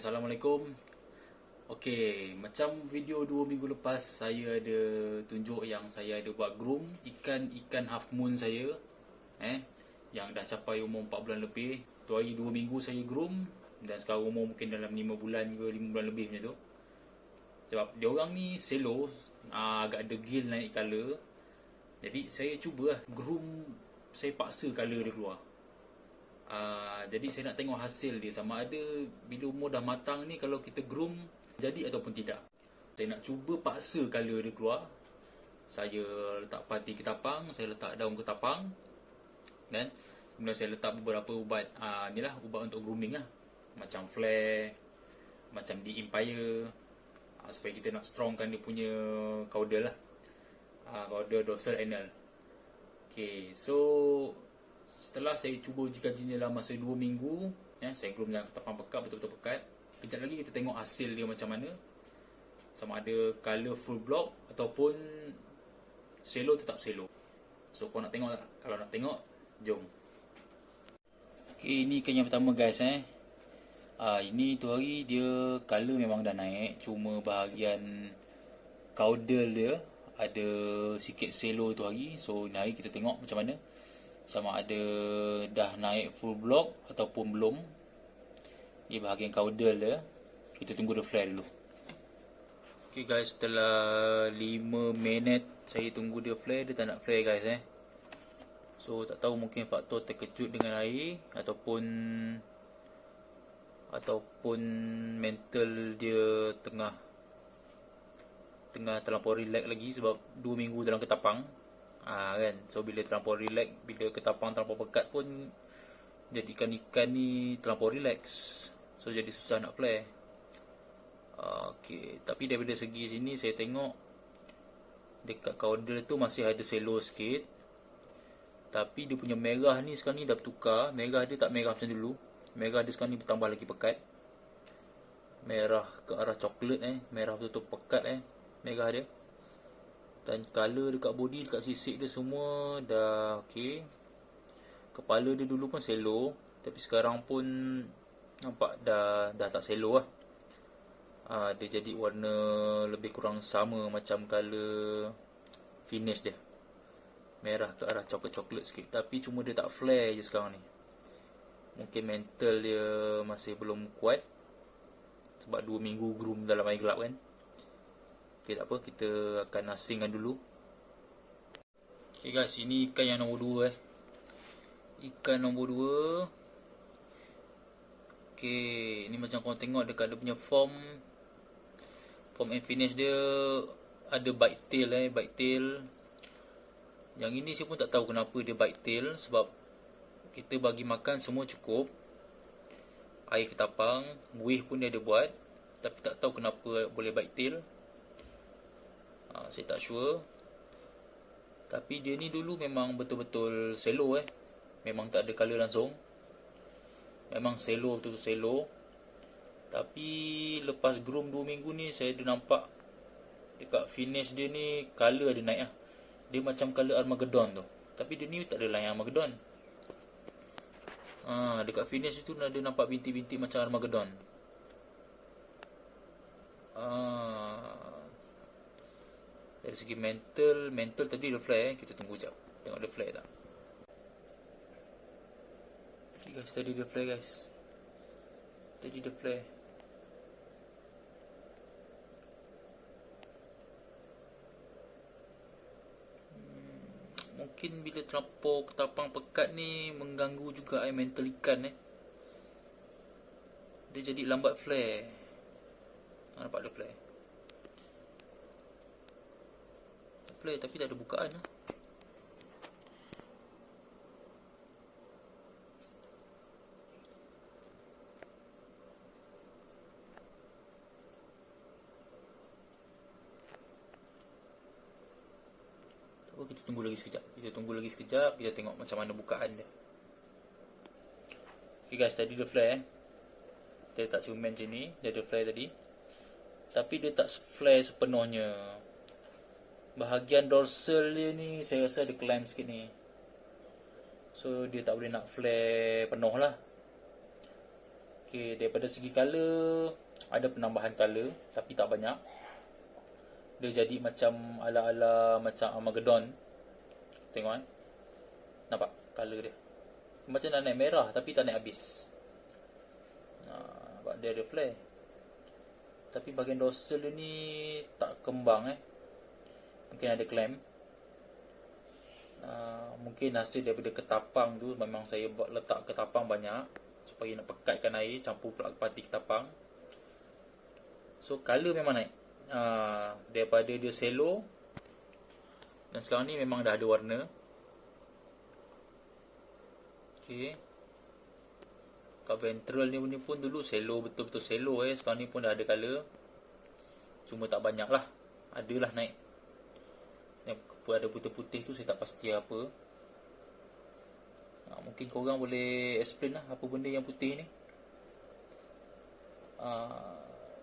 Assalamualaikum. Okey, macam video 2 minggu lepas saya ada tunjuk yang saya ada buat groom ikan half moon saya yang dah capai umur 4 bulan lebih. Tu hari 2 minggu saya groom dan sekarang umur mungkin dalam 5 bulan ke 5 bulan lebih macam tu. Sebab dia orang ni selo, agak degil naik color. Jadi saya cuba groom, saya paksa color dia keluar. Jadi saya nak tengok hasil dia sama ada bila umur dah matang ni kalau kita groom jadi ataupun tidak. Saya nak cuba paksa color dia keluar. Saya letak pati ketapang, saya letak daun ketapang dan kemudian saya letak beberapa ubat ubat untuk grooming lah. Macam flare, macam di Empire, supaya kita nak strongkan dia punya caudal lah. Caudal dorsal anal. Okay, so setelah saya cuba uji kaji dalam masa 2 minggu, saya groom dengan ketapang pekat, betul-betul pekat. Kejap lagi kita tengok hasil dia macam mana. Sama ada color full block ataupun selo tetap selo. So kau nak tengok tak? Kalau nak tengok, jom. Okay, ini ikan yang pertama guys. Ini tu hari dia color memang dah naik. Cuma bahagian caudal dia ada sikit selo tu hari. So ni hari kita tengok macam mana, sama ada dah naik full block ataupun belum. Ni bahagian caudal dia. Kita tunggu dia flare dulu. Okay guys, setelah 5 minit saya tunggu dia flare, dia tak nak flare guys. So tak tahu, mungkin faktor terkejut dengan air ataupun mental dia tengah terlampau relax lagi sebab 2 minggu dalam ketapang. Kan, so bila terlampau relax, bila ketapang terlampau pekat pun jadi ikan ni terlampau relax, so jadi susah nak flare. Okay, tapi daripada segi sini saya tengok dekat caudal tu masih ada selo sikit, tapi dia punya merah ni sekarang ni dah bertukar. Merah dia tak merah macam dulu. Merah dia sekarang ni bertambah lagi pekat, merah ke arah coklat. Merah betul-betul pekat merah dia. Dan color dekat body, dekat sisik dia semua dah okey. Kepala dia dulu pun selo, tapi sekarang pun nampak dah tak selo lah. Dia jadi warna lebih kurang sama macam color finish dia. Merah ke arah coklat-coklat sikit, tapi cuma dia tak flare je sekarang ni. Mungkin mental dia masih belum kuat sebab 2 minggu groom dalam air gelap kan. Okay, tak apa, kita akan asingkan dulu. Okay guys, ini ikan yang nombor 2 Ikan nombor 2. Okay, ini macam korang tengok dekat dia punya form and finish dia ada bite tail bite tail. Yang ini saya pun tak tahu kenapa dia bite tail, sebab kita bagi makan semua cukup. Air ketapang, buih pun dia ada buat, tapi tak tahu kenapa boleh bite tail. Saya tak sure. Tapi dia ni dulu memang betul-betul selo memang tak ada color langsung. Memang selo, betul-betul selo. Tapi lepas groom 2 minggu ni, saya ada nampak dekat finish dia ni color ada naik Dia macam color Armageddon tu. Tapi dia ni tak ada line Armageddon. Dekat finish tu ada nampak bintik-bintik macam Armageddon. Dari segi mental tadi dia flare. Kita tunggu jap, tengok dia flare tak. Okay guys, tadi dia flare guys. Tadi dia flare. Mungkin bila terlampau ketapang pekat ni mengganggu juga mental ikan Dia jadi lambat flare. Nampak dia flare tapi tak ada bukaan Kita tunggu lagi sekejap. Kita tengok macam mana bukaan dia. Okay guys, tadi dia flare Dia tak cuma macam ni, dia ada flare tadi, tapi dia tak flare sepenuhnya. Bahagian dorsal dia ni saya rasa ada climb sikit ni, so dia tak boleh nak flare penuh lah. Okay, daripada segi color ada penambahan color tapi tak banyak. Dia jadi macam ala-ala macam Armageddon. Tengok kan. Nampak color dia. Macam nak naik merah tapi tak naik habis. Nampak dia ada flare. Tapi bahagian dorsal dia ni tak kembang Mungkin ada clamp. Mungkin hasil daripada ketapang tu. Memang saya letak ketapang banyak supaya nak pekatkan air, campur pula pati ketapang. So color memang naik. Daripada dia selo, dan sekarang ni memang dah ada warna. Okay. Kat ventral ni pun dulu selo, betul-betul selo Sekarang ni pun dah ada color. Cuma tak banyak lah. Adalah naik. Yang ada putih-putih tu saya tak pasti apa. Mungkin korang boleh explain lah apa benda yang putih ni.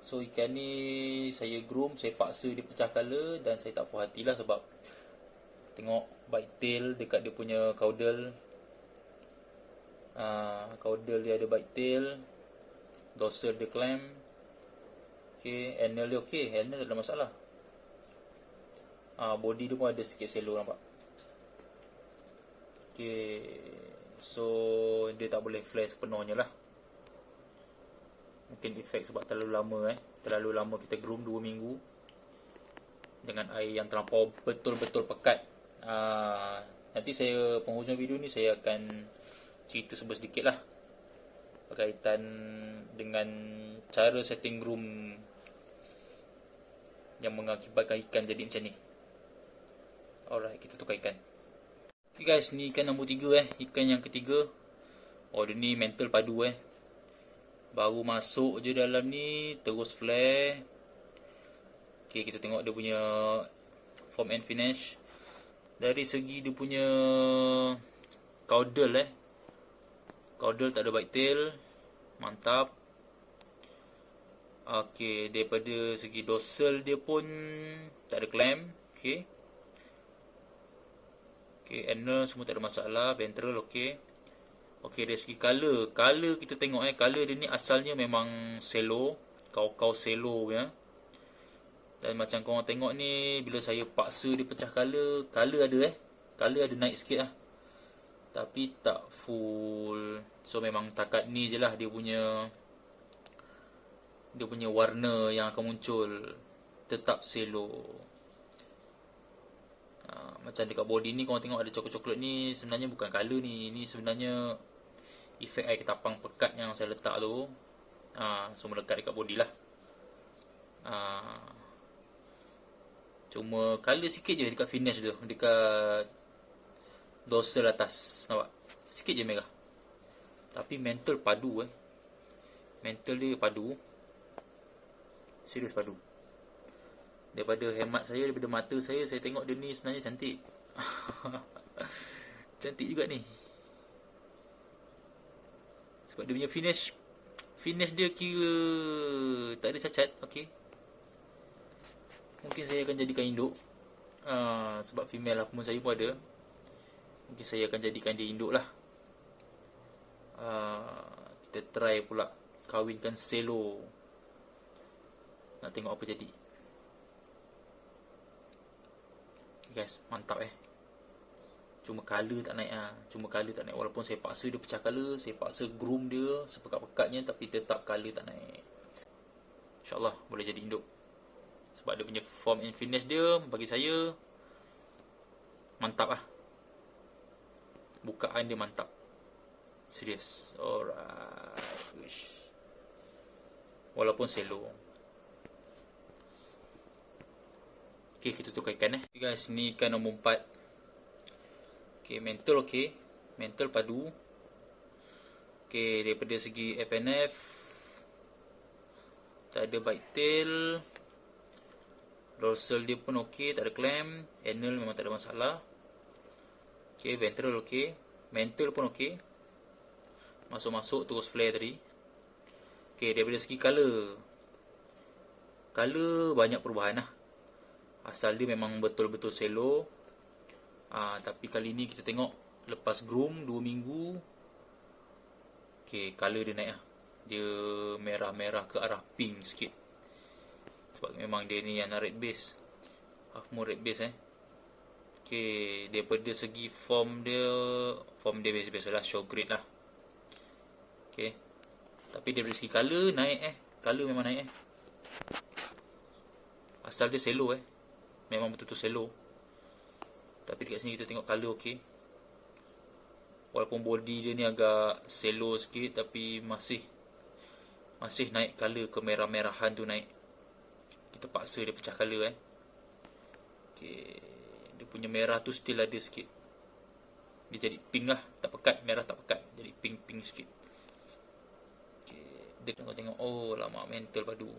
So ikan ni saya groom, saya paksa dia pecah color dan saya tak puas hatilah sebab tengok bite tail dekat dia punya caudal. Caudal dia ada bite tail, dorsal dia clamp. Okay, anal dia okay, anal tak ada masalah. Body dia pun ada sikit selo nampak. Okay, so dia tak boleh flash sepenuhnya lah. Mungkin efek sebab terlalu lama Terlalu lama kita groom 2 minggu dengan air yang terlampau betul-betul pekat. Nanti saya penghujung video ni saya akan cerita sedikit lah berkaitan dengan cara setting groom yang mengakibatkan ikan jadi macam ni. Alright, kita tukar ikan. Okay guys, ni ikan nombor 3 ikan yang ketiga. Dia ni mental padu Baru masuk je dalam ni terus flare. Okay, kita tengok dia punya form and finish. Dari segi dia punya caudal caudal tak ada bite tail. Mantap. Okay, daripada segi dorsal dia pun tak ada clamp. Okay, anal semua tak ada masalah. Ventral okay. Okay, dari segi color kita tengok color dia ni asalnya memang selo, kau selo Dan macam korang tengok ni, bila saya paksa dia pecah color ada color ada naik sikit tapi tak full. So memang takat ni je lah dia punya warna yang akan muncul, tetap selo. Macam dekat body ni korang tengok ada coklat-coklat ni, sebenarnya bukan color ni sebenarnya efek air ketapang pekat yang saya letak tu. So melekat dekat body lah. Cuma color sikit je dekat finish tu, dekat dorsal atas, nampak? Sikit je merah. Tapi mental padu mental dia padu. Serius padu. Daripada hemat saya, daripada mata saya tengok dia ni sebenarnya cantik. Cantik juga ni. Sebab dia punya finish dia kira tak ada cacat. Okay, mungkin saya akan jadikan induk. Sebab female lah pun saya pun ada. Mungkin saya akan jadikan dia induk lah. Kita try pula kawinkan selo. Nak tengok apa jadi. Okay guys, mantap Cuma color tak naik Walaupun saya paksa dia pecah color, saya paksa groom dia sepekat-pekatnya, tapi tetap color tak naik. InsyaAllah boleh jadi induk. Sebab dia punya form and finish dia bagi saya mantap Bukaan dia mantap. Serius. Alright. Walaupun selo. Okay, kita tukar ikan Okay guys, ni ikan nombor 4. Okay, mental padu. Okay, daripada segi FNF tak ada bite tail. Dorsal dia pun okay, tak ada clamp. Anal memang tak ada masalah. Okay, ventral okay. Mental pun okay. Masuk-masuk terus flare tadi. Okay, daripada segi color banyak perubahan Asal dia memang betul-betul selo. Tapi kali ni kita tengok lepas groom 2 minggu. Okay, color dia naik dia merah-merah ke arah pink sikit. Sebab memang dia ni yang red base, half moon red base Okay, daripada segi form dia biasa-biasa lah, show grade lah. Okay, tapi daripada segi colour naik colour memang naik asal dia selo memang betul-betul selo. Tapi dekat sini kita tengok colour okey. Walaupun body dia ni agak selo sikit, tapi masih naik colour, kemerah-merahan tu naik. Kita paksa dia pecah colour okey, dia punya merah tu still ada sikit. Dia jadi pink lah, tak pekat, merah tak pekat, jadi pink sikit. Okay. Dia tengok, oh lama mental padu,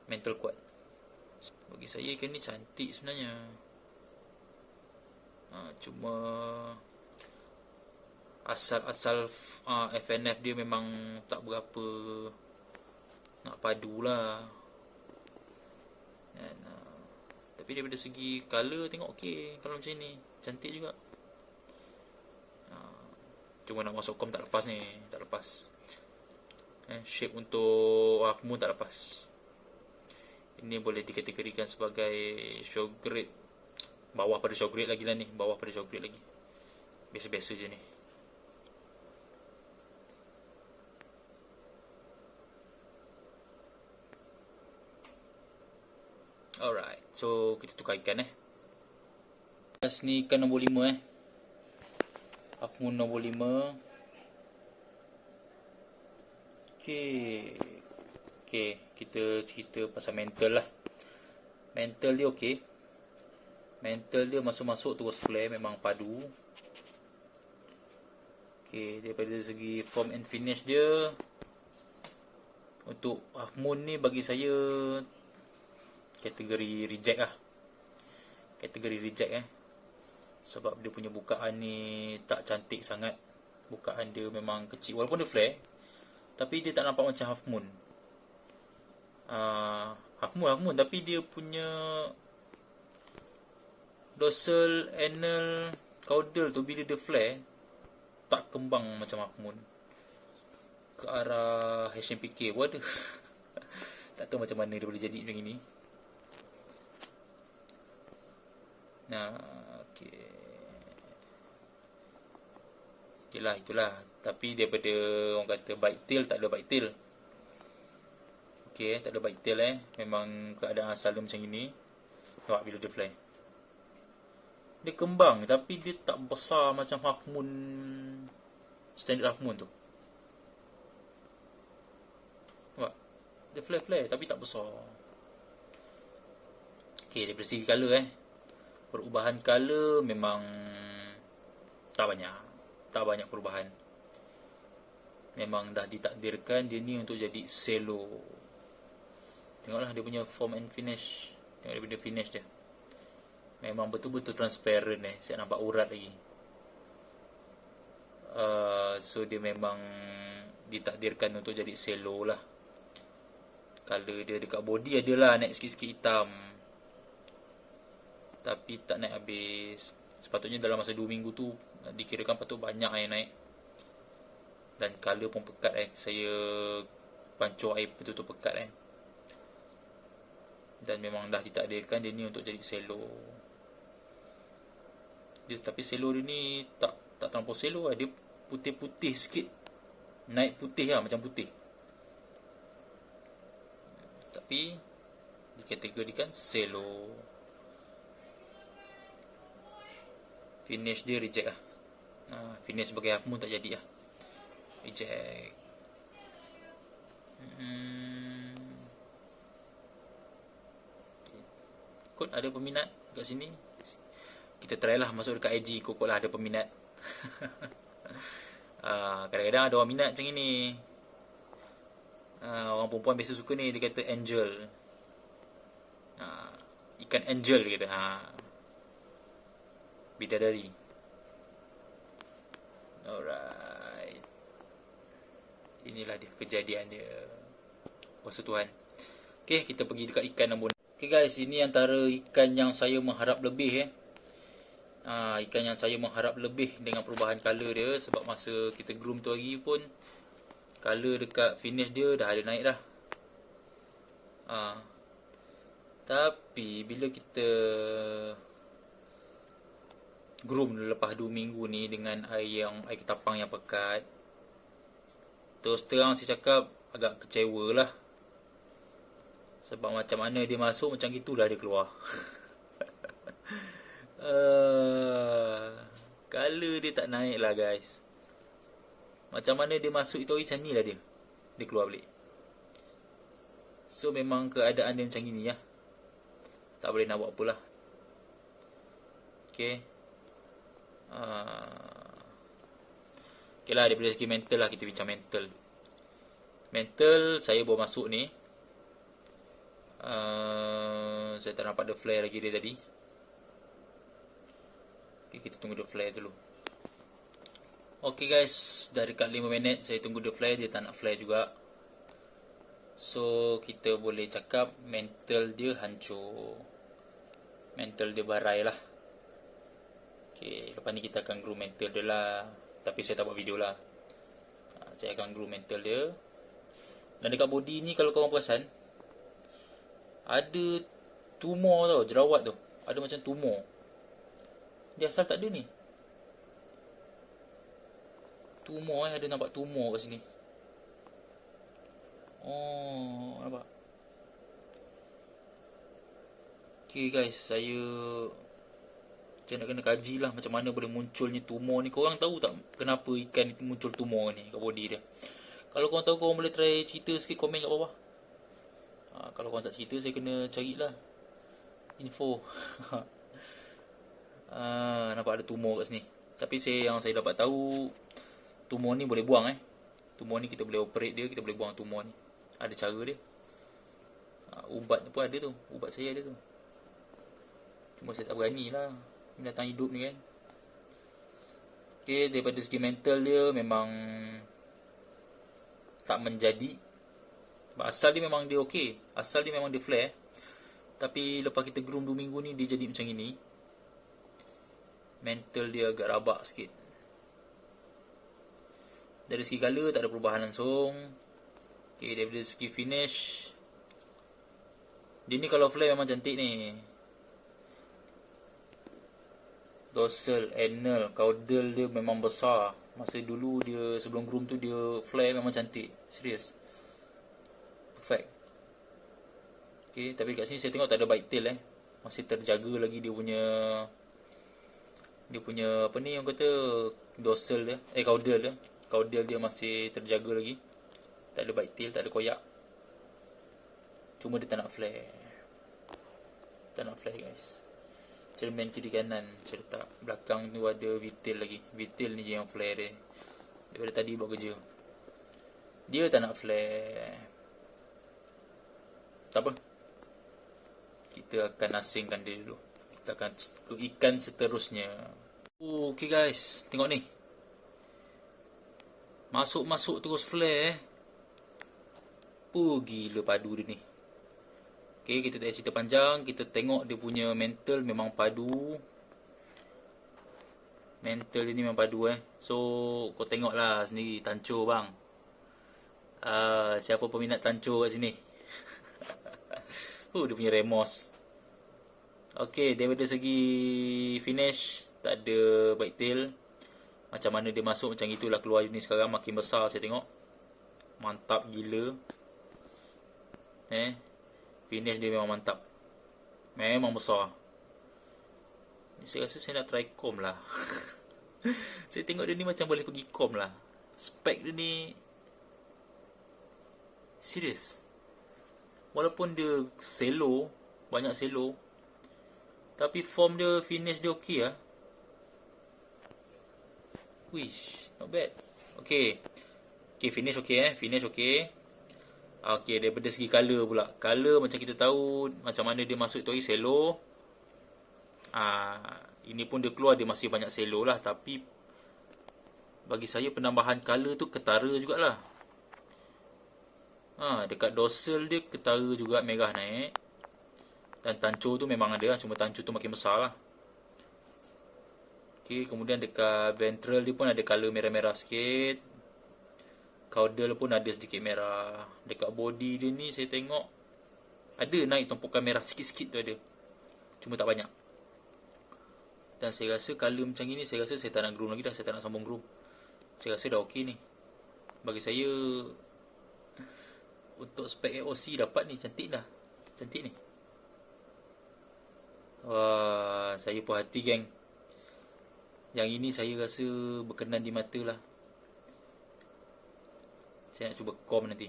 mental kuat. Bagi saya ikan ni cantik sebenarnya. Cuma asal FNF dia memang tak berapa nak padu lah. Dan, tapi daripada segi colour tengok okey, kalau macam ni cantik juga. Cuma nak masuk kom tak lepas ni, tak lepas. Shape untuk half moon tak lepas. Ini boleh dikategorikan sebagai show grade, bawah pada show grade lagi lah ni, bawah pada show grade lagi. Biasa-biasa je ni. Alright, so kita tukar ikan ni ikan nombor 5 half moon nombor 5. Okay, kita cerita pasal mental lah. Mental dia okey. Mental dia masuk-masuk terus flare, memang padu. Okay, daripada segi form and finish dia, untuk half moon ni bagi saya kategori reject lah. Kategori reject sebab dia punya bukaan ni tak cantik sangat. Bukaan dia memang kecil, walaupun dia flare, tapi dia tak nampak macam half moon. Half moon tapi dia punya dorsal, anal, caudal tu bila dia flare tak kembang macam half moon. Ke arah HMPK pun ada. Tak tahu macam mana dia boleh jadi macam ini. Okay. Itulah. Tapi daripada orang kata bite tail, tak ada bite tail. Okay, tak ada bite tail memang keadaan asal dia macam ini. Nampak bila dia fly, dia kembang tapi dia tak besar macam half moon, standard half moon tu. Nampak? Dia fly tapi tak besar. Okay, daripada segi colour perubahan colour memang tak banyak perubahan. Memang dah ditakdirkan dia ni untuk jadi selo. Tengoklah dia punya form and finish. Tengok dia punya finish dia, memang betul-betul transparent saya nampak urat lagi. So dia memang ditakdirkan untuk jadi selo lah. Colour dia dekat body adalah naik sikit-sikit hitam, tapi tak naik habis. Sepatutnya dalam masa 2 minggu tu dikirakan patut banyak naik. Dan colour pun pekat saya pancur air betul-betul pekat Dan memang dah ditakdirkan dia ni untuk jadi selo. Tapi selo dia ni tak terlampau selo dia putih-putih sikit. Naik putih macam putih. Tapi dikategorikan selo. Finish dia reject finish sebagai half moon tak jadi reject. Kot ada peminat kat sini, kita try lah masuk dekat IG, kot lah ada peminat. Kadang-kadang ada orang minat macam ini. Orang perempuan biasa suka ni, dia kata angel. Ikan angel dia kata. Bidadari. Alright. Inilah dia kejadian dia. Kuasa Tuhan. Okay, kita pergi dekat ikan nombor. Okay guys, ini antara ikan yang saya mengharap lebih ikan yang saya mengharap lebih dengan perubahan colour dia. Sebab masa kita groom tu hari pun Color dekat finish dia dah ada naik dah. Tapi bila kita groom lepas 2 minggu ni dengan air ketapang yang pekat, terus terang saya cakap agak kecewa lah. Sebab macam mana dia masuk, macam gitulah dia keluar. Color dia tak naik lah guys. Macam mana dia masuk itu macam ni lah dia. Dia keluar balik. So memang keadaan dia macam ni lah. Tak boleh nak buat apa lah. Okay. Okay lah, daripada segi mental lah, kita bincang mental. Mental saya baru masuk ni. Saya tak nampak ada flare lagi dia tadi. Okay, kita tunggu dia flare dulu. Okay guys, dah dekat 5 minit saya tunggu dia flare. Dia tak nak flare juga. So kita boleh cakap mental dia hancur. Mental dia barai lah. Okay, lepas ni kita akan groom mental dia lah. Tapi saya tak buat video lah. Saya akan groom mental dia. Dan dekat body ni kalau korang perasan, ada tumor tau, jerawat tu. Ada macam tumor. Dia asal tak ada ni. Tumor ada nampak tumor kat sini. Oh, nampak. Okay guys, saya nak kena kaji lah macam mana boleh munculnya tumor ni. Korang tahu tak kenapa ikan itu muncul tumor ni kat body dia? Kalau korang tahu, korang boleh try cerita sikit, komen kat bawah. Kalau korang tak cerita, saya kena carilah info. Nampak ada tumor kat sini. Tapi yang saya dapat tahu, tumor ni boleh buang Tumor ni kita boleh operate dia, kita boleh buang tumor ni. Ada cara dia. Ubat pun ada tu. Ubat saya ada tu. Cuma saya tak berani lah. Binatang hidup ni kan. Okay, daripada segi mental dia memang tak menjadi. Asal dia memang dia okey. Asal dia memang dia flare. Tapi lepas kita groom 2 minggu ni, dia jadi macam ini. Mental dia agak rabak sikit. Dari segi color tak ada perubahan langsung. Okay, daripada segi finish, dia ni kalau flare memang cantik ni. Dorsal, anal, caudal dia memang besar. Masa dulu dia sebelum groom tu dia flare memang cantik. Serius. Perfect. Okay, tapi kat sini saya tengok tak ada bite tail Masih terjaga lagi dia punya apa ni yang kata dorsal dia, caudal dia. Caudal dia masih terjaga lagi. Tak ada bite tail, tak ada koyak. Cuma dia tak nak flare. Tak nak flare guys. Cermin kiri kanan saya letak. Belakang tu ada V-tail lagi. V-tail ni je yang flare dia. Daripada tadi buat kerja. Dia tak nak flare. Tak apa. Kita akan asingkan dia dulu. Kita akan ke ikan seterusnya. Okay guys, tengok ni. Masuk-masuk terus flare gila padu dia ni. Okay, kita tak cerita panjang. Kita tengok dia punya mental memang padu. Mental dia ni memang padu So, kau tengok lah sendiri. Tancur bang. Siapa peminat tancur kat sini? Dia punya remos. Okay, daripada segi finish, tak ada bite tail. Macam mana dia masuk, macam itulah keluar ni sekarang. Makin besar saya tengok. Mantap gila. Finish dia memang mantap. Memang besar. Saya rasa saya nak try comb lah. Saya tengok dia ni macam boleh pergi comb lah. Spek dia ni serius. Walaupun dia selo, banyak selo, tapi form dia, finish dia okey lah. Wish, not bad. Okay, finish okey finish okey. Okay, daripada segi color pula. Color macam kita tahu macam mana dia masuk tu selo. Ini pun dia keluar, dia masih banyak selo lah. Tapi bagi saya penambahan color tu ketara jugalah. Dekat dorsal dia ketara juga, merah naik. Dan tancur tu memang ada lah. Cuma tancur tu makin besar lah. Okay, kemudian dekat ventral dia pun ada color merah-merah sikit. Caudal pun ada sedikit merah. Dekat body dia ni saya tengok ada naik tumpukan merah sikit-sikit tu ada. Cuma tak banyak. Dan saya rasa color macam ni saya rasa saya tak nak groom lagi dah. Saya tak nak sambung groom. Saya rasa dah okey ni. Bagi saya untuk spek AOC dapat ni cantik dah. Cantik ni. Wah, saya puas hati geng. Yang ini saya rasa berkenan di mata lah. Saya nak cuba com nanti.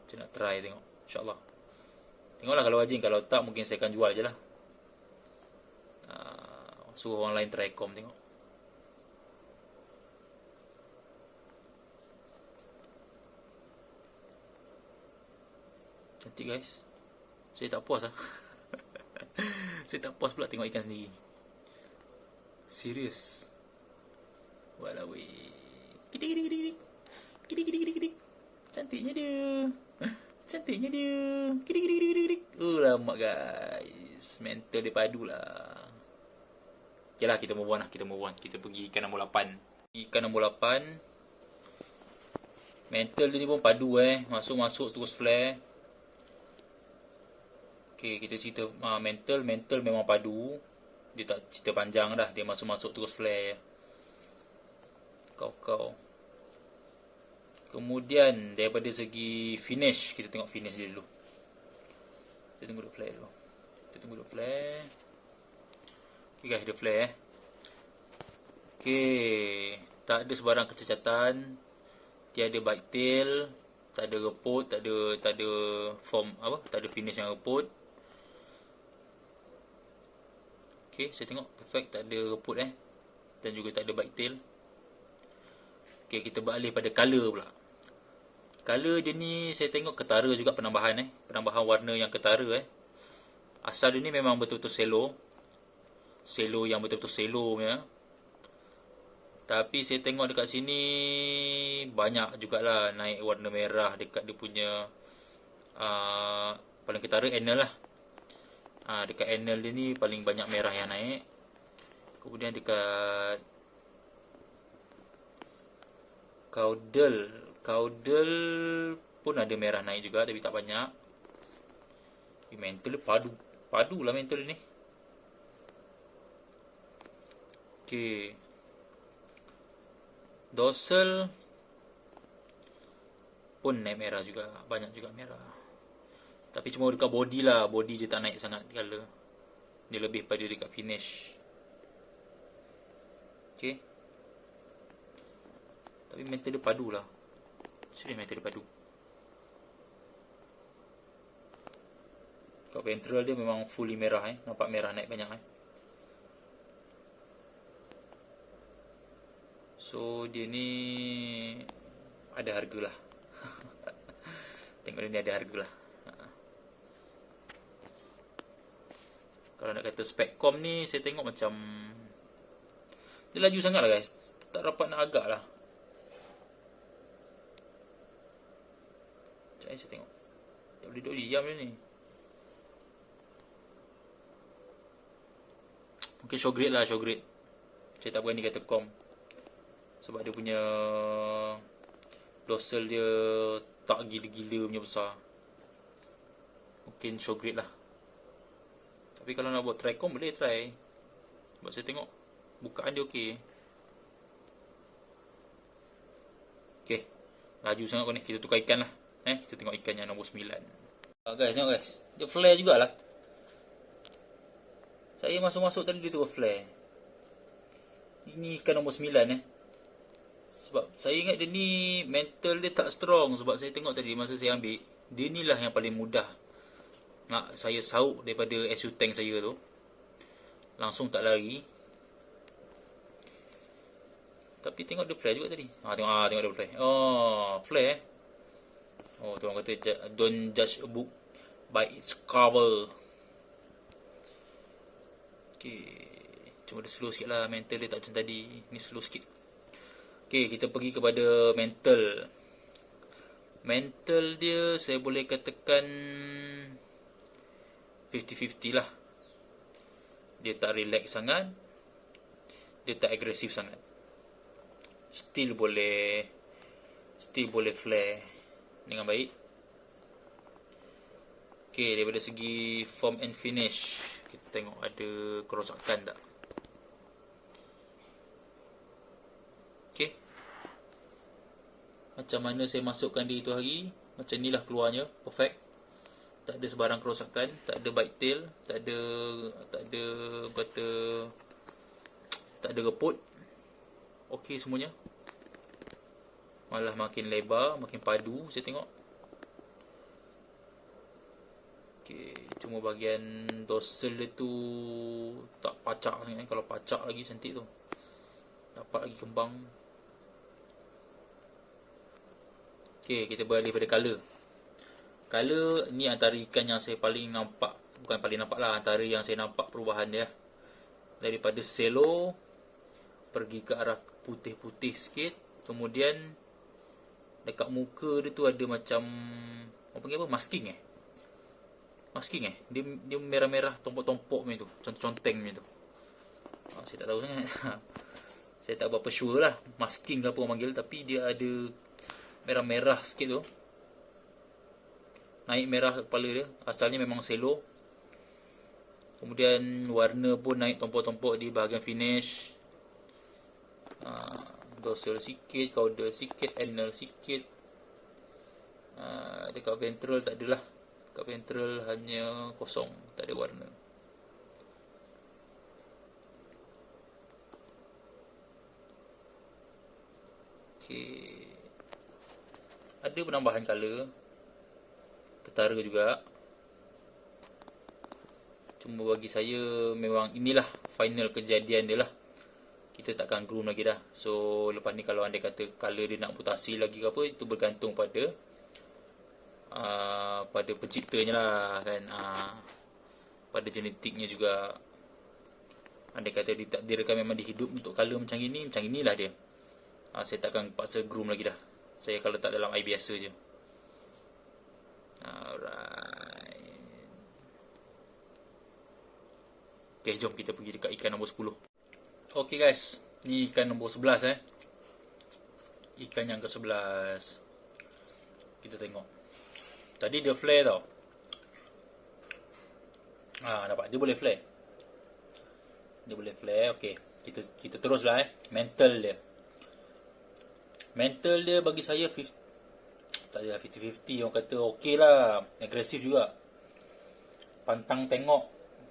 Saya nak try tengok. InsyaAllah. Tengoklah kalau rajin. Kalau tak mungkin saya akan jual je lah. Suruh orang lain try com tengok. Cantik guys. Saya tak puas lah. Saya tak puas pula tengok ikan sendiri. Serius. Walawi. Kidik. Cantiknya dia. Cantiknya dia. Kidik. Lama guys. Mental dia padu lah. Okay lah, kita move on lah. Kita pergi ikan nombor 8. Ikan nombor 8. Mental dia ni pun padu Masuk-masuk terus flare. Okay, kita cerita mental memang padu. Dia tak cerita panjang dah. Dia masuk-masuk terus flare. Kau. Kemudian daripada segi finish, kita tengok finish dia dulu. Kita tunggu dulu flare. Okay guys, dia flare Okay, tak ada sebarang kecacatan. Tiada bite tail, tak ada reput, tak ada form apa, tak ada finish yang reput. Okay, saya tengok perfect, tak ada reput dan juga tak ada bite tail. Okay, kita beralih pada color pula. Color dia ni saya tengok ketara juga penambahan penambahan warna yang ketara Asal dia ni memang betul-betul selo yang betul-betul selo punya. Tapi saya tengok dekat sini banyak jugalah naik warna merah dekat dia punya paling ketara anal lah. Dekat anal dia ni paling banyak merah yang naik. Kemudian dekat caudal pun ada merah naik juga tapi tak banyak. Mental dia padu lah mental ni. Okay, dorsal pun naik merah juga, banyak juga merah. Tapi cuma dekat body lah, body dia tak naik sangat color. Dia lebih pada dekat finish. Okay, tapi mental dia padu lah. Serius mental dia padu. Kat ventral dia memang fully merah nampak merah naik banyak So dia ni ada harga lah. Tengok dia ni ada harga lah. Kalau nak kata spek com ni saya tengok macam dia laju sangat lah guys. Tak dapat nak agak lah. Sekejap saya tengok. Tak boleh duduk diam dia ni. Mungkin show grade. Saya tak berani kata com. Sebab dia punya dorsal dia tak gila-gila punya besar. Mungkin show grade lah. Tapi kalau nak buat try com boleh try. Sebab saya tengok bukaan dia okey. Okay, laju sangat kau ni. Kita tukar ikan lah. Kita tengok ikan yang nombor 9. Guys, tengok guys. Dia flare jugalah. Saya masuk-masuk tadi dia terus flare. Ini ikan nombor 9 Sebab saya ingat dia ni mental dia tak strong. Sebab saya tengok tadi masa saya ambil, dia ni lah yang paling mudah nak saya sauk daripada SU tank saya tu. Langsung tak lari. Tapi tengok dia flare juga tadi. Tengok dia flare. Flare tu orang kata don't judge a book by its cover. Okay, cuma dia slow sikit lah. Mental dia tak macam tadi. Ni slow sikit. Okay, kita pergi kepada mental. Mental dia saya boleh katakan 50-50 lah. Dia tak relax sangat, dia tak agresif sangat. Still boleh still boleh flare dengan baik. Okay, daripada segi form and finish, kita tengok ada kerosakan tak. Okay, macam mana saya masukkan dia itu hari, macam inilah keluarnya, perfect. Tak ada sebarang kerosakan, tak ada bite tail, tak ada kata, tak ada reput. Okey semuanya. Malah makin lebar, makin padu saya tengok. Okey, cuma bahagian dorsal dia tu tak pacak sangat. Kalau pacak lagi cantik tu, dapat lagi kembang. Okey, kita beralih pada color. Color ni antara ikan yang saya paling nampak, bukan paling nampak lah, antara yang saya nampak perubahan dia. Daripada selo pergi ke arah putih-putih sikit. Kemudian dekat muka dia tu ada macam, apa panggil apa, masking dia merah-merah, tompok-tompok macam tu, conteng-conteng macam tu. Saya tak tahu sangat. Saya tak berapa sure lah masking ke apa orang panggil, tapi dia ada merah-merah sikit tu, naik merah kepala dia. Asalnya memang selo. Kemudian warna pun naik tompok-tompok di bahagian finish. Dorsal sikit, caudal sikit, anal sikit. Dekat ventral tak adalah. Dekat ventral hanya kosong, tak ada warna. Okay, ada penambahan color, ketara juga. Cuma bagi saya memang inilah final kejadian dia lah. Kita takkan groom lagi dah. So lepas ni kalau anda kata color dia nak mutasi lagi ke apa, itu bergantung pada penciptanya lah kan. Pada genetiknya juga. Anda kata ditakdirkan memang dihidup untuk color macam ini, macam inilah dia. Saya takkan paksa groom lagi dah. Saya kalau tak dalam air biasa je. Alright. Okay, jom kita pergi dekat ikan nombor 10. Okay guys, ni ikan nombor 11 Ikan yang ke-11. Kita tengok. Tadi dia flare tau. Nampak dia boleh flare. Dia boleh flare. Okay, kita teruslah mental dia. Mental dia bagi saya tak ada 50-50, orang kata okey lah, agresif juga. Pantang tengok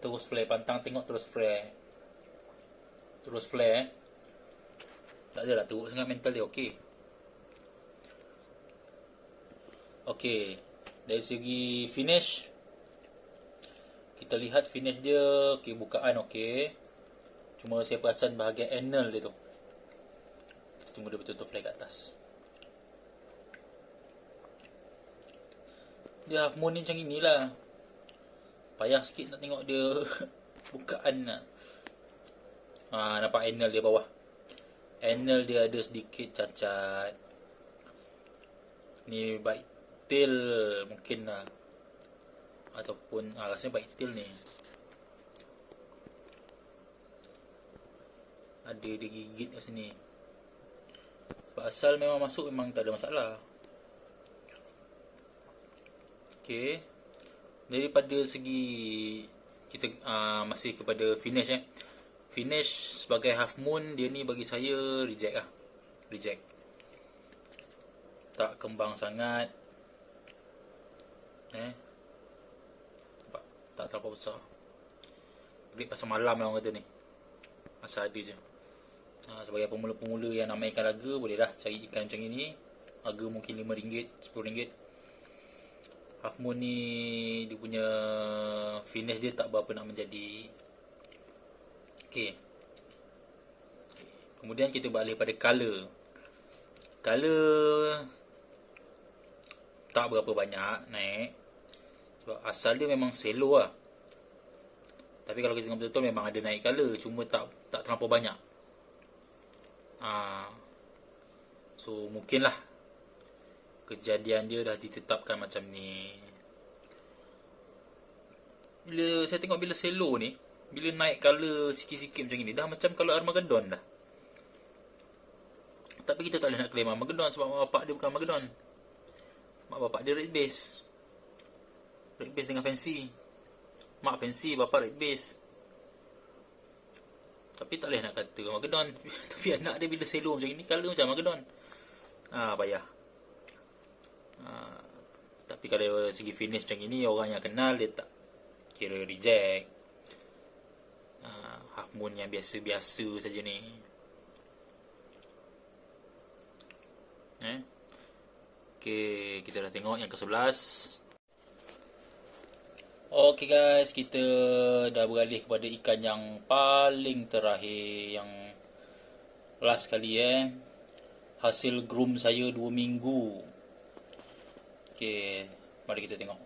terus flare, pantang tengok terus flare. Terus flare. Tak adalah teruk sangat mental dia, okey. Okey, dari segi finish, kita lihat finish dia, okey, bukaan okey. Cuma saya perasan bahagian anal dia tu. Kita tunggu dia betul-betul flare kat atas. Dia half moon ni macam inilah. Payah sikit nak tengok dia bukaan lah. Nampak anal dia bawah. Anal dia ada sedikit cacat. Ni bite tail mungkin lah. Ataupun rasanya bite tail ni ada dia gigit kat sini. Sebab asal memang masuk memang tak ada masalah. Okay, daripada segi kita masih kepada finish Finish sebagai half moon, dia ni bagi saya reject lah. Reject. Tak kembang sangat. Tak terlalu besar. Pelik pasal malam lah orang kata ni. Asal ada je. Sebagai pemula-pemula yang nak main ikan raga, boleh lah cari ikan macam ini. Harga mungkin RM5, RM10. Half moon ni dia punya finish dia tak berapa nak menjadi. Okay. Kemudian kita beralih pada color. Color tak berapa banyak naik. Sebab asal dia memang selo lah. Tapi kalau kita tengok betul-betul memang ada naik color, cuma tak terlampau banyak. So mungkinlah kejadian dia dah ditetapkan macam ni. Bila saya tengok bila selo ni, bila naik color sikit-sikit macam ni, dah macam kalau Armageddon dah. Tapi kita tak boleh nak claim Armageddon sebab mak bapak dia bukan Armageddon. Mak bapak dia red base. Red base dengan fancy. Mak fancy, bapak red base. Tapi tak boleh nak kata Armageddon. Tapi anak dia bila selo macam ni, colour macam Armageddon. Payah. Tapi kalau segi finish macam ni, orang yang kenal dia tak kira reject. Half moon yang biasa-biasa saja ni. Okay, kita dah tengok yang ke-11. Okay guys, kita dah beralih kepada ikan yang paling terakhir, yang last kali hasil groom saya 2 minggu. Okay, mari kita tengok.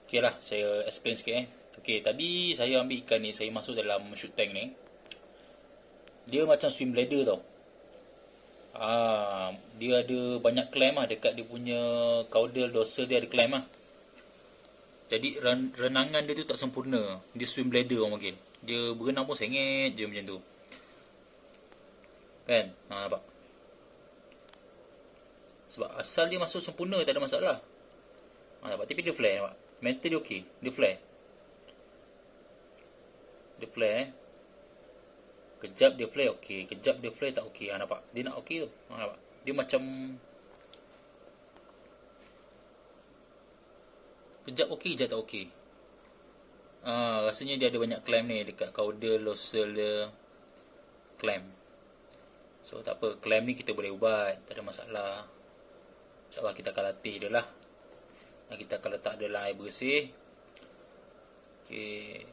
Okay lah, saya explain sikit Okay, tadi saya ambil ikan ni, saya masuk dalam shoot tank ni. Dia macam swim bladder tau. Dia ada banyak clamp dekat dia punya caudal dorsal dia ada clamp Jadi renangan dia tu tak sempurna. Dia swim bladder orang panggil. Dia berenang pun sengit je macam tu. Kan? Nampak? Sebab asal dia masuk sempurna tak ada masalah. Nampak? Tapi dia flare nampak. Mental dia okey. Dia flare. Dia flare Kejap dia flare okey, kejap dia flare tak okey. Nampak? Dia nak okey tu. Nampak? Dia macam kejap okey, kejap tak okey. Rasanya dia ada banyak clamp ni dekat caudal dorsal dia. Clamp. So tak apa, clamp ni kita boleh ubat, tak ada masalah. InsyaAllah kita akan latih dia lah. Dan kita akan letak dia dalam air bersih. Okay.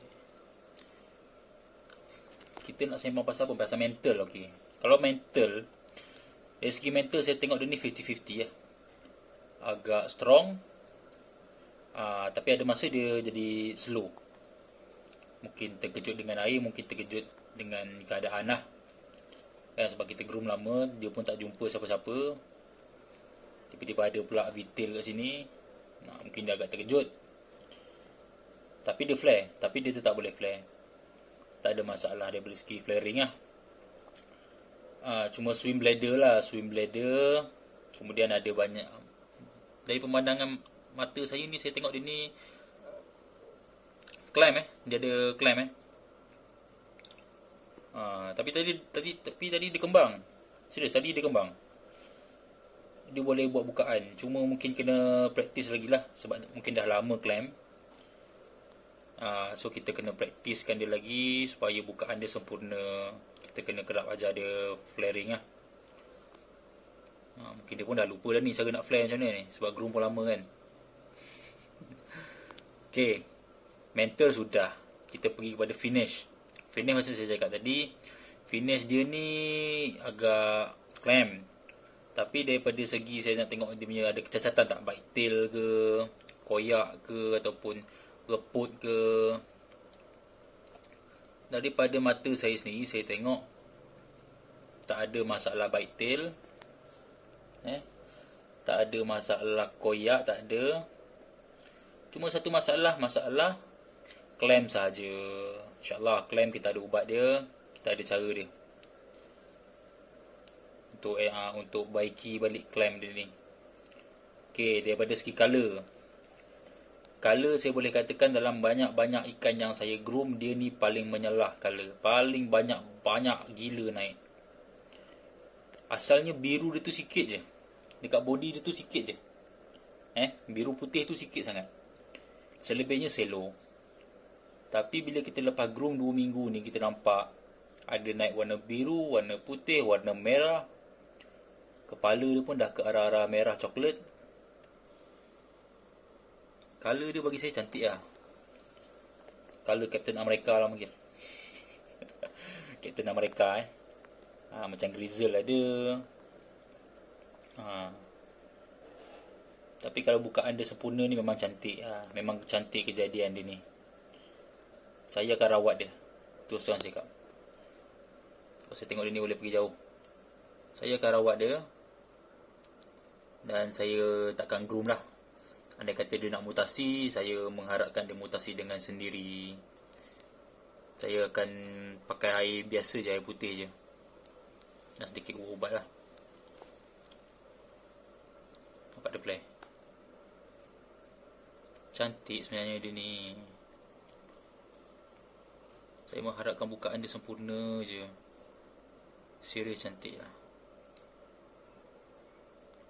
Kita nak sembang pasal apa? Pasal mental, okey. Kalau mental, dari segi mental saya tengok dia ni 50-50 Agak strong. Tapi ada masa dia jadi slow. Mungkin terkejut dengan air, mungkin terkejut dengan keadaan lah. Sebab kita groom lama, dia pun tak jumpa siapa-siapa. Tiba-tiba ada pula vitil kat sini. Mungkin dia agak terkejut. Tapi dia flare. Tapi dia tetap boleh flare. Tak ada masalah dia dari segi flaring lah. Cuma swim bladder lah. Swim bladder. Kemudian ada banyak. Dari pemandangan mata saya ni, saya tengok dia ni climb dia ada climb tapi tadi dia kembang. Serius, tadi dia kembang. Dia boleh buat bukaan. Cuma mungkin kena praktis lagi lah. Sebab mungkin dah lama climb. So kita kena praktiskan dia lagi supaya bukaan dia sempurna. Kita kena kerap ajar dia flaring lah. Mungkin dia pun dah lupa dah ni cara nak flare macam mana ni. Sebab groom pun lama kan. Okay, mental sudah. Kita pergi kepada finish. Finish macam saya cakap tadi, finish dia ni agak clamp. Tapi daripada segi saya nak tengok dia punya ada kecacatan tak, bite tail ke, koyak ke, ataupun reput ke. Daripada mata saya sendiri, saya tengok tak ada masalah bite tail. Tak ada masalah koyak, tak ada. Cuma satu masalah clamp saja. InsyaAllah clamp kita ada ubat dia, kita ada cara dia. Untuk baiki balik clamp dia ni. Okay, daripada segi color. Color saya boleh katakan dalam banyak-banyak ikan yang saya groom, dia ni paling menyelah color. Paling banyak gila naik. Asalnya biru dia tu sikit je. Dekat body dia tu sikit je. Biru putih tu sikit sangat. Selebihnya selo. Tapi bila kita lepas groom 2 minggu ni, kita nampak ada naik warna biru, warna putih, warna merah. Kepala dia pun dah ke arah-arah merah coklat. Color dia bagi saya cantik lah. Color Captain America lah mungkin. Captain America macam Grizzle ada. Tapi kalau bukaan dia sempurna ni memang cantik. Memang cantik kejadian dia ni. Saya akan rawat dia. Terus terang cakap. Kalau saya tengok dia ni boleh pergi jauh. Saya akan rawat dia. Dan saya takkan groom lah. Andai kata dia nak mutasi, saya mengharapkan dia mutasi dengan sendiri. Saya akan pakai air biasa je, air putih je. Dan sedikit ubat lah. Nampak dia play. Cantik sebenarnya dia ni. Saya mengharapkan bukaan dia sempurna je. Serius cantik lah.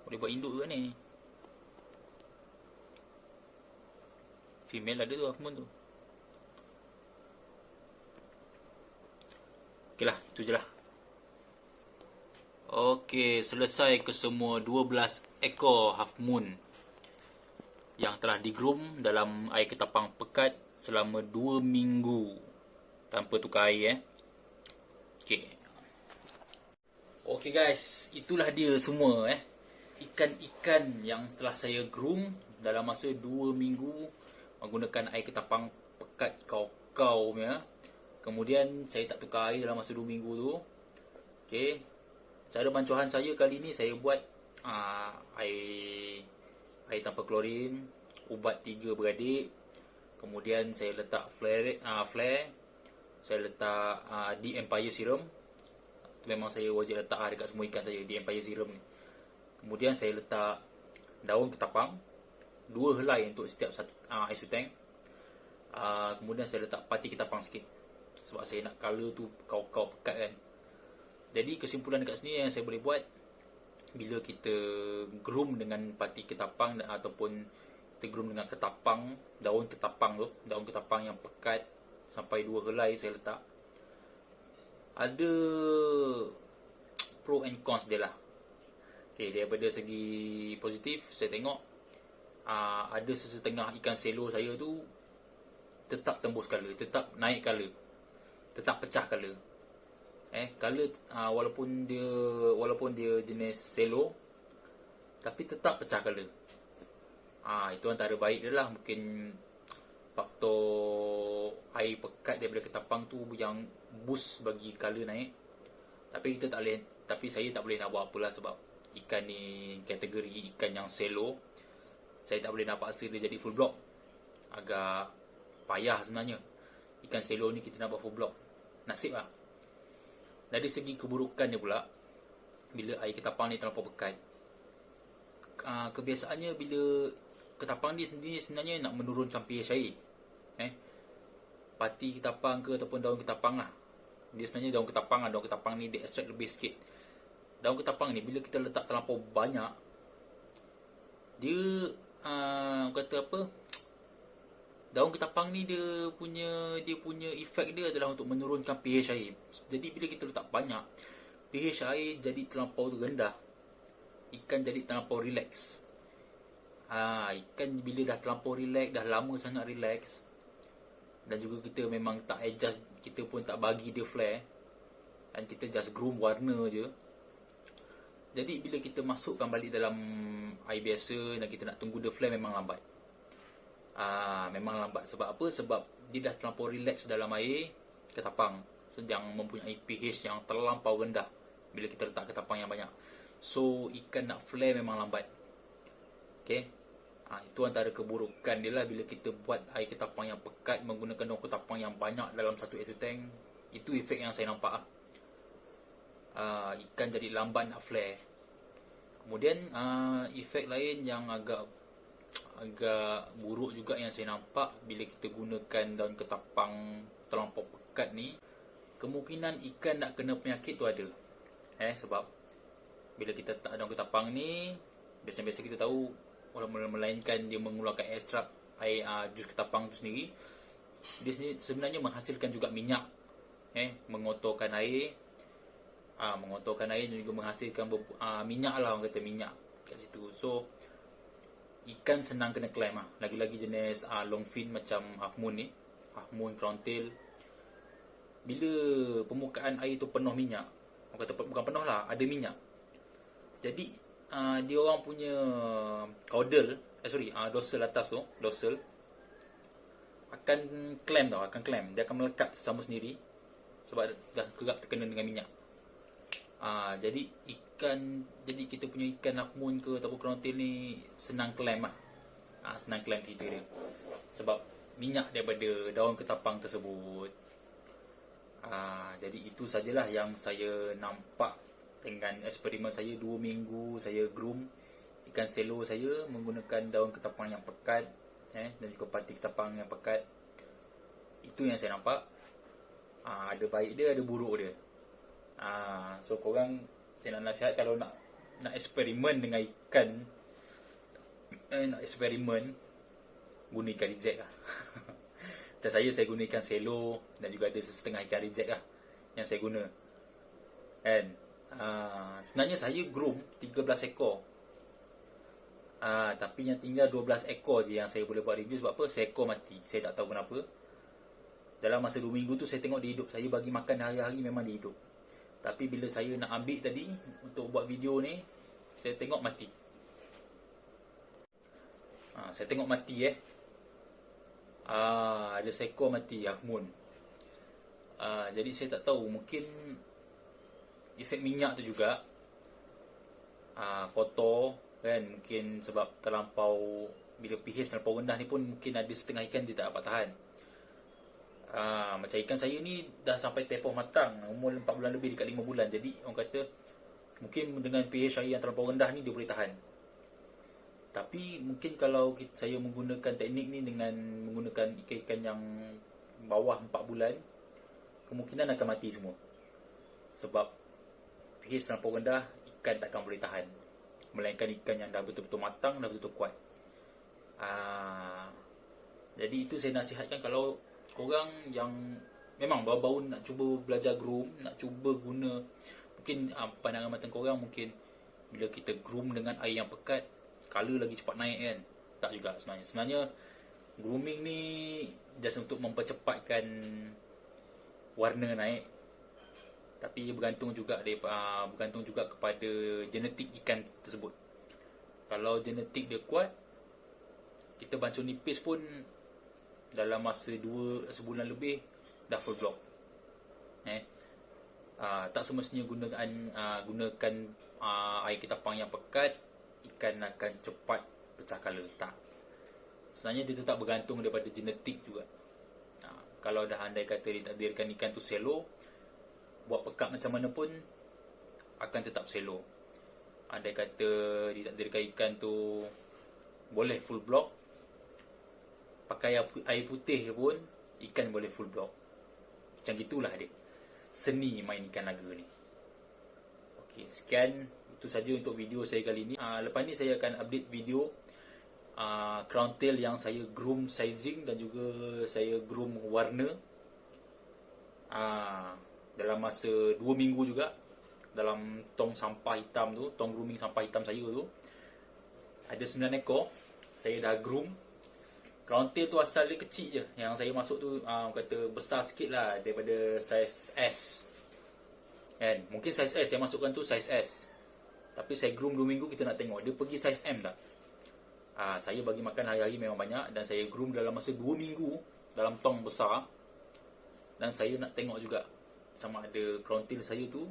Boleh buat induk juga ni. Female ada tu, Half Moon tu. Okey lah, itu je lah. Okey, selesai ke semua 12 ekor Half Moon yang telah digroom dalam air ketapang pekat selama 2 minggu tanpa tukar air. Okey. Okey guys, itulah dia semua ikan-ikan yang telah saya groom dalam masa 2 minggu menggunakan air ketapang pekat kau-kau punya. Kemudian saya tak tukar air dalam masa 2 minggu tu. Okey. Cara bancuhan saya kali ni saya buat air tanpa klorin, ubat 3 beradik. Kemudian saya letak flare, saya letak The Empire Serum. Memang saya wajib letak dekat semua ikan saya, The Empire Serum ni. Kemudian saya letak daun ketapang 2 helai untuk setiap satu ice tank. Kemudian saya letak pati ketapang sikit sebab saya nak color tu kau-kau pekat kan. Jadi kesimpulan dekat sini yang saya boleh buat, bila kita groom dengan pati ketapang ataupun kita groom dengan ketapang, daun ketapang yang pekat sampai 2 helai saya letak, ada pro and cons dia lah. Okay, daripada segi positif saya tengok ada sesetengah ikan selo saya tu tetap tembus color, tetap naik color, tetap pecah color. Color walaupun dia jenis selo tapi tetap pecah color. Itu antara baik dia lah. Mungkin faktor air pekat daripada ketapang tu yang boost bagi color naik. Tapi saya tak boleh nak buat apalah sebab ikan ni kategori ikan yang selo. Saya tak boleh nak paksa dia jadi full block. Agak payah sebenarnya. Ikan selo ni kita nak buat full block. Nasib lah. Dari segi keburukannya pula, bila air ketapang ni terlampau pekat, kebiasaannya bila ketapang ni sendiri sebenarnya nak menurunkan pH air. Pati ketapang ke ataupun daun ketapang lah. Dia sebenarnya daun ketapang ni dia extract lebih sikit. Daun ketapang ni bila kita letak terlampau banyak, dia kata apa? Daun ketapang ni dia punya efek dia adalah untuk menurunkan pH air. Jadi bila kita letak banyak, pH air jadi terlampau rendah. Ikan jadi terlampau relax. Ikan bila dah terlampau relax, dah lama sangat relax, dan juga kita memang tak adjust, kita pun tak bagi dia flare, dan kita just groom warna je. Jadi bila kita masukkan balik dalam air biasa dan kita nak tunggu dia flare, memang lambat. Memang lambat. Sebab apa? Sebab dia dah terlampau relax dalam air ketapang yang mempunyai pH yang terlampau rendah bila kita letak ketapang yang banyak. So ikan nak flare memang lambat. Okay, itu antara keburukan dia lah bila kita buat air ketapang yang pekat menggunakan daun ketapang yang banyak dalam satu air tank. Itu efek yang saya nampak. Ikan jadi lambat nak flare. Kemudian efek lain yang agak buruk juga yang saya nampak bila kita gunakan daun ketapang terlampau pekat ni, kemungkinan ikan nak kena penyakit tu ada. Sebab bila kita letak daun ketapang ni, biasa-biasa kita tahu melainkan dia mengeluarkan ekstrak air jus ketapang tu sendiri, dia sebenarnya menghasilkan juga minyak. Mengotorkan air dan juga menghasilkan minyak lah, orang kata minyak kat situ. So ikan senang kena claim lah. Lagi-lagi jenis long fin macam Half Moon ni, Half Moon, Crown Tail, bila permukaan air tu penuh minyak, orang kata bukan penuh lah, ada minyak, jadi dia orang punya caudal, dorsal atas tu, dorsal akan clamp tau, dia akan melekat sama sendiri sebab dah kerap terkena dengan minyak. Jadi kita punya ikan Half Moon ke ataupun Crown Tail ni senang clamp lah. Senang clamp cerita dia sebab minyak daripada daun ketapang tersebut. Jadi itu sajalah yang saya nampak dengan eksperimen saya 2 minggu saya groom ikan selo saya menggunakan daun ketapang yang pekat dan juga pati ketapang yang pekat. Itu yang saya nampak. Ada baik dia, ada buruk dia. So korang, saya nak nasihat kalau nak eksperimen dengan ikan, nak eksperimen, guna ikan reject lah. Macam saya guna ikan selo dan juga ada setengah ikan reject lah yang saya guna. Sebenarnya saya groom 13 ekor. Tapi yang tinggal 12 ekor je yang saya boleh buat review. Sebab apa? Seekor mati. Saya tak tahu kenapa. Dalam masa 2 minggu tu saya tengok dia hidup. Saya bagi makan hari-hari memang dia hidup. Tapi bila saya nak ambil tadi untuk buat video ni, saya tengok mati. Saya tengok mati ada seekor mati, Ahmun. Jadi saya tak tahu, mungkin efek minyak tu juga, kotor kan, mungkin sebab terlampau, bila pH terlampau rendah ni pun mungkin ada setengah ikan dia tak dapat tahan. Macam ikan saya ni dah sampai tempoh matang, umur 4 bulan lebih, dekat 5 bulan. Jadi orang kata mungkin dengan pH air yang terlampau rendah ni dia boleh tahan. Tapi mungkin kalau saya menggunakan teknik ni dengan menggunakan ikan-ikan yang bawah 4 bulan, kemungkinan akan mati semua. Sebab pH terlampau rendah, ikan takkan boleh tahan. Melainkan ikan yang dah betul-betul matang, dah betul-betul kuat. Jadi itu saya nasihatkan kalau korang yang memang baru-baru nak cuba belajar groom, nak cuba guna, mungkin pandangan mata korang mungkin bila kita groom dengan air yang pekat, color lagi cepat naik kan. Tak juga sebenarnya. Sebenarnya grooming ni just untuk mempercepatkan warna naik. Tapi bergantung juga kepada genetik ikan tersebut. Kalau genetik dia kuat, kita bancuh nipis pun dalam masa sebulan lebih dah full block. Tak semestinya gunakan air ketapang yang pekat, ikan akan cepat pecah color. Tak. Sebenarnya dia tetap bergantung daripada genetik juga. Kalau dah andai kata ditakdirkan ikan tu selo, buat pekat macam mana pun akan tetap selo. Andai kata ditakdirkan ikan tu boleh full block, pakai air putih pun ikan boleh full block. Macam gitulah dia seni main ikan naga ni. Okey, sekian. Itu saja untuk video saya kali ni. Lepas ni saya akan update video crown tail yang saya groom sizing dan juga saya groom warna dalam masa 2 minggu juga. Dalam tong sampah hitam tu, tong grooming sampah hitam saya tu, ada 9 ekor saya dah groom. Crown tail tu asal dia kecil je. Yang saya masuk tu kata besar sikit lah daripada size S kan. Mungkin size S saya masukkan tu size S. Tapi saya groom 2 minggu, kita nak tengok dia pergi size M tak. Saya bagi makan hari-hari memang banyak. Dan saya groom dalam masa 2 minggu dalam tong besar. Dan saya nak tengok juga sama ada crown tail saya tu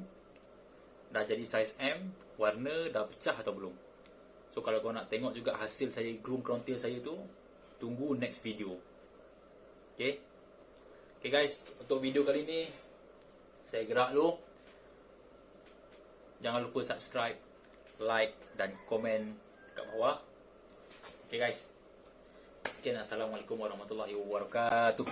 dah jadi size M, warna dah pecah atau belum. So kalau kau nak tengok juga hasil saya groom crown tail saya tu, tunggu next video. Okay guys, untuk video kali ni saya gerak dulu. Jangan lupa subscribe, like dan komen dekat bawah. Okay guys, sekian. Assalamualaikum warahmatullahi wabarakatuh.